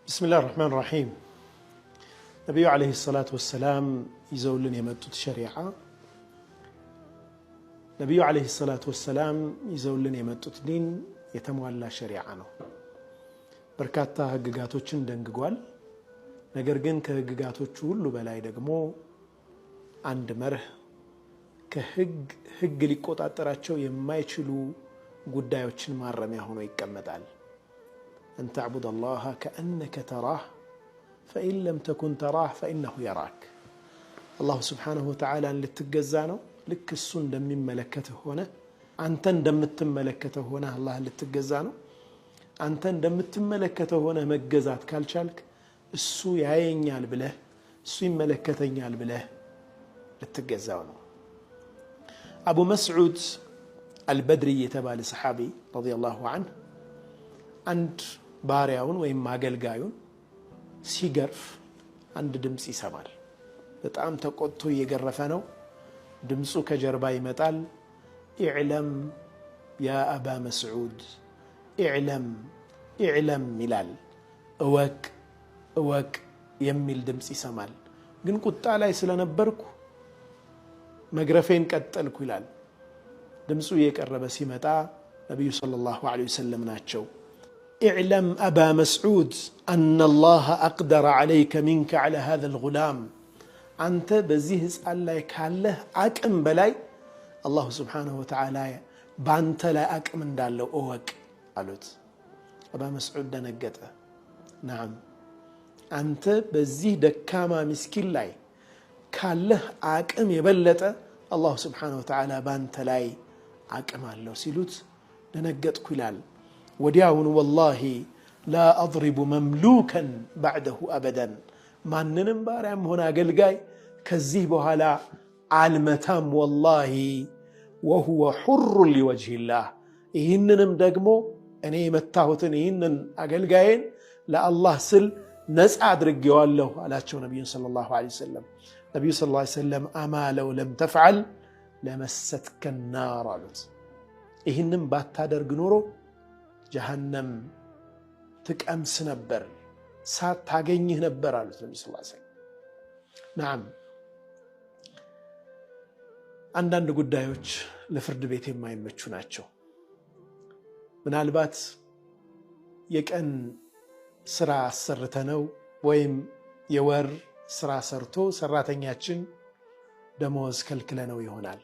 بسم الله الرحمن الرحيم. نبي عليه الصلاة والسلام يزولن يمتت شريعة. نبي عليه الصلاة والسلام يزولن يمتت دين يتموالى شريعة ነው በርካታ ህግጋቶችን ደንግጓል። ነገር ግን ከህግጋቶቹ ሁሉ በላይ ደግሞ አንድ መርህ ከህግ ሊቆጣጠራቸው የማይችሉ ጉዳዮችን ማረሚያ ሆኖ ይቀመጣል። أن تعبد الله كأنك تراه فإن لم تكن تراه فإنه يراك. الله سبحانه وتعالى لتجزانه لك السن دم ملكته هنا أنت دم تملكته هنا الله لتجزانه أنت دم تملكته هنا مجزات كالشالك السو يعينيال بله السو ملكتينيال بله لتجزانه. أبو مسعود البدري تبع الصحابي رضي الله عنه عند ባሪያውን ወይም ማገልጋዩን ሲገርፍ አንድ ድምጽ ይሰማል። በጣም ተቆጥቶ እየገረፈ ነው። ድምጹ ከጀርባ ይመጣል። ኢዕለም ያ አባ መስዑድ ኢዕለም ኢዕለም ይላል። እወቅ የሚል ድምጽ ይሰማል። ግን ቁጣ ላይ ስለነበርኩ መግረፌን ቀጠልኩ ይላል። ድምጹ እየቀረበ ሲመጣ ነብዩ ሰለላሁ ዐለይሂ ወሰለም ናቸው። اعلم أبا مسعود أن الله أقدر عليك منك على هذا الغلام. أنت بزيه اسأل لك هله أكم بلاي الله سبحانه وتعالى بانت لا أكم دالو أوك قالت أبا مسعود دنقته نعم أنت بزيه دكاما مسكين لاي كاله أكم يبلت الله سبحانه وتعالى بانت لاي أكم الله سيلوت دنقت كلال وديعون والله لا أضرب مملوكا بعده أبدا ما ننبار عم هنا قلقاي كذيبها لا عالمتام والله وهو حر لوجه الله إهنن مدقمو أني متاهوتن إهنن أقلقاين لا الله سل نسعد رقيوان له على نبي صلى الله عليه وسلم. نبي صلى الله عليه وسلم أما لو لم تفعل لمستك النار إهنن باتادر قنورو جهنم تكأمس نبر سات تاقينيه نبر على النبي صلى الله عليه وسلم. نعم عندنا قدايوش لفرد بيتين ما يمتشو ناتشو من البات يكأن سرا سرتنو ويم يور سرا سرتو سراتن ياتشن دموز كالكلانو يهونال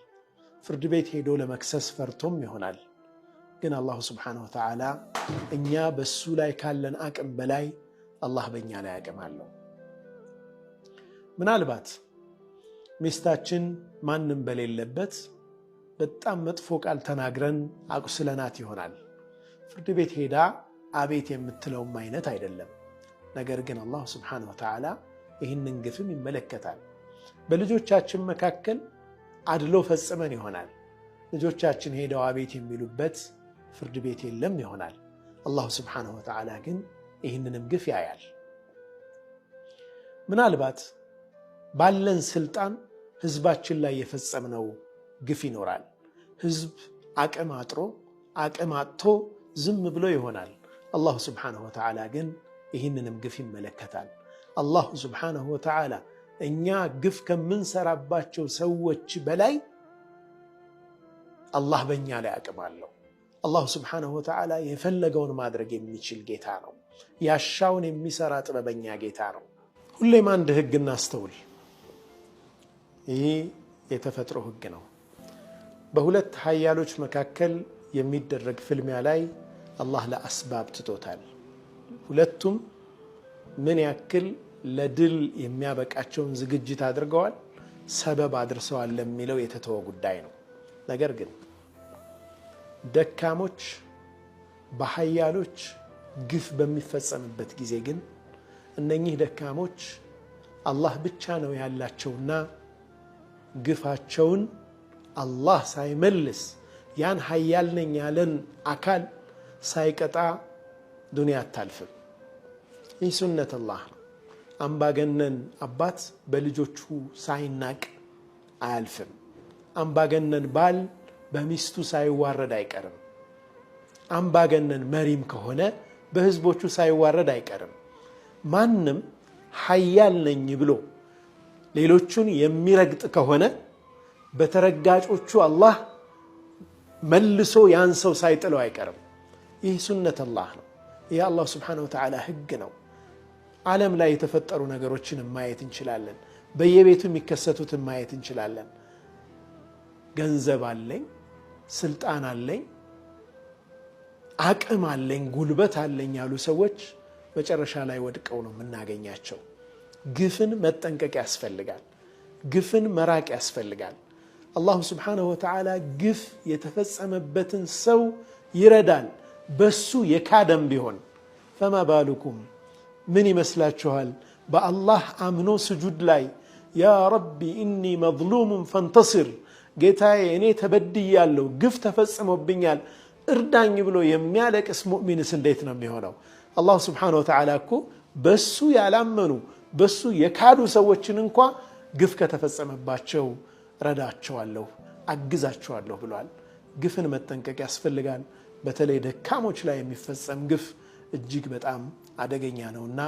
فرد بيت هيدو لمكسس فرتم يهونال. ግን አላህ Subhanahu Wa Ta'ala እኛ በሱ ላይ ካለን አቅም በላይ አላህ በእኛ ላይ አቅም አለው። ምናልባት ሚስታችን ማንም በሌለበት በጣም መጥፎ ቃል ተናግረን አቁስለናት ይሆናል። ፍርድ ቤት ሄዳ አቤት የምትለው አይነት አይደለም። ነገር ግን አላህ Subhanahu Wa Ta'ala ይህንን ግፍም ይመለከታል። በልጆቻችን መካከል አድሎ ፈጽመን ይሆናል። ልጆቻችን ሄደው አቤት የሚሉበት ፍርድ ቤት የለም ይሆናል። አላህ Subhanahu Wa Ta'ala ግን ይህንንም ግፍ ያያል። ምናልባት ባለን ስልጣን ህዝባችን ላይ የፈጸምነው ግፍ ይኖራል። ህዝብ አቅም አጥቶ ዝም ብሎ ይሆናል። አላህ Subhanahu Wa Ta'ala ግን ይህንንም ግፍ ይመለከታል። አላህ Subhanahu Wa Ta'ala እኛ ግፍ ከምንሰራባቸው ሰዎች በላይ አላህ በእኛ ላይ አቅም አለው። አላህ Subhanahu Wa Ta'ala የፈለገውን ማድረግ የሚችል ጌታ ነው። ያሻውን የሚሰራ ጥበበኛ ጌታ ነው። ሁሌም አንድ ህግ እናስተውል። ይህ የተፈጥሮ ህግ ነው። በሁለት ኃያሎች መካከል የሚደረግ ፍልሚያ ላይ አላህ ለአስባብ ትቶታል። ሁለቱም ምን ያክል ለድል የሚያበቃቸውን ዝግጅት አድርገዋል፣ ሰበብ አድርሰዋል ለሚለው የተተወ ጉዳይ ነው። ነገር ግን ደካሞች በኃያሎች ግፍ በሚፈጸምበት ጊዜ ግን እነኚህ ደካሞች አላህ ብቻ ነው ያላቸውና ግፋቸውን አላህ ሳይመልስ ያን ኃያል ነኝ ያለን አካል ሳይቀጣ ዱንያ አታልፍም። ይህ ሱነት አላህ ነው። አምባገነን አባት በልጆቹ ሳይናቅ አያልፍም። አምባገነን ባል በሚስቱ ሳይዋረድ አይቀርም። አምባገነን መሪም ከሆነ በህዝቦቹ ሳይዋረድ አይቀርም። ማንም ሐያል ነኝ ብሎ ሌሎቹን የሚረግጥ ከሆነ በተረጋጮቹ አላህ መልሶ ያን ሰው ሳይጥለው አይቀርም። ይህ ሱነት አላህ ነው። ይህ አላህ ስብሓነሁ ወተዓላ ህግ ነው። ዓለም ላይ የተፈጠሩ ነገሮችን ማየት እንችላለን። በየቤቱ የሚከሰቱትን ማየት እንችላለን። ገንዘብ አለኝ፣ ስልጣን አለኝ፣ አቅም አለኝ፣ ጉልበት አለኝ ያሉ ሰዎች መጨረሻ ላይ ወድቀው ነው የምናገኛቸው። ግፍን መጠንቀቅ ያስፈልጋል። ግፍን መራቅ ያስፈልጋል። አላሁ ስብሓነሁ ወተዓላ ግፍ የተፈጸመበትን ሰው ይረዳል፣ በሱ የካደም ቢሆን። ፈማ ባሉኩም ምን ይመስላችኋል? በአላህ አምኖ ስጁድ ላይ ያ ረቢ ኢኒ መዝሉሙን ፈንተሲር፣ ጌታዬ እኔ ተበድያለሁ፣ ግፍ ተፈጽሞብኛል፣ እርዳኝ ብሎ የሚያለቅስ ሙእሚንስ እንዴት ነው የሚሆነው? አላሁ ስብሓነሁ ወተዓላ እኮ በሱ ያላመኑ በሱ የካዱ ሰዎችን እንኳ ግፍ ከተፈጸመባቸው ረዳቸዋለሁ፣ አግዛቸዋለሁ ብሏል። ግፍን መጠንቀቅ ያስፈልጋል። በተለይ ደካሞች ላይ የሚፈጸም ግፍ እጅግ በጣም አደገኛ ነውና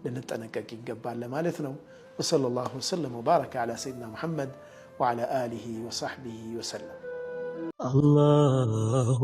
ልንጠነቀቅ ይገባል ማለት ነው። ወሰለላሁ ወሰለም ወባረከ ዐላ ሰይድና ሙሐመድ ወዐላ አሊሂ ወሰሕቢሂ ወሰለም። አላሁ